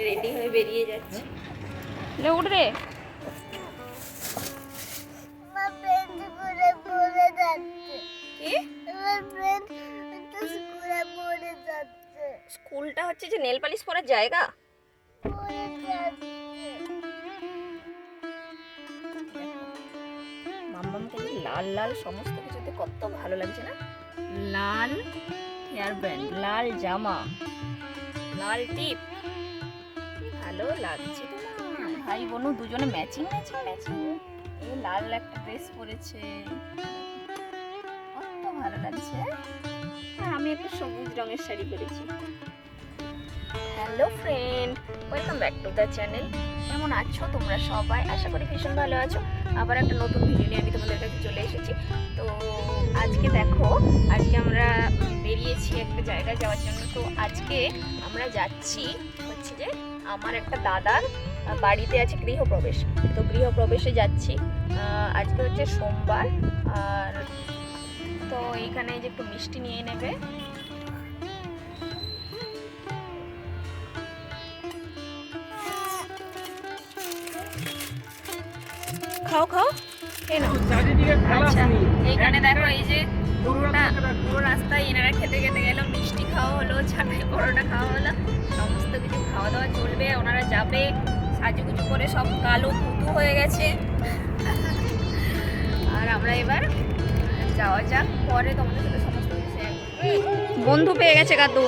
Ready হয়ে বেরিয়ে যাচ্ছি। লে উঠ রে। স্কুলটা হচ্ছে যে নেল পালিশ পরার জায়গা। মাম্মামকে লাল লাল সমস্ত কিছুতে কত ভালো লাগছে না? লাল হেয়ার ব্যান্ড, লাল জামা, লাল টিপ, ভালো লাগছে তোমার। ভাই বোনু দুজনে ম্যাচিং ম্যাচিং ম্যাচিং। এই লাল একটা ড্রেস পরেছে, কত ভালো লাগছে। আর আমি একটা সবুজ রঙের শাড়ি পরেছি। Hello friend, welcome back to the channel. কেমন আছো তোমরা সবাই? আশা করি ভীষণ ভালো আছো। আবার একটা নতুন ভিডিও নিয়ে আমি তোমাদের কাছে চলে এসেছি। তো আজকে দেখো, আজকে আমরা বেরিয়েছি একটা জায়গায় যাওয়ার জন্য। তো আজকে আমরা যাচ্ছি হচ্ছে যে আমার একটা দাদার বাড়িতে আছে গৃহপ্রবেশ। তো গৃহপ্রবেশে যাচ্ছি। আজকে হচ্ছে সোমবার। আর তো এইখানে যে একটু মিষ্টি নিয়ে নেবে। খাও খাও, আচ্ছা এইখানে দেখো, এই যে পুরো রাস্তায় এনারা খেতে খেতে গেল, মিষ্টি খাওয়া হলো, ছানাই পরোটা খাওয়া হলো, সমস্ত কিছু খাওয়া দাওয়া চলবে। ওনারা যাবে সাজুগুজু করে, সব কালো পুতু হয়ে গেছে। আর আমরা এবার যাওয়া যাক, পরে তোমাদের সাথে সমস্ত কিছু শেয়ার করবো। বন্ধু পেয়ে গেছে কাতু।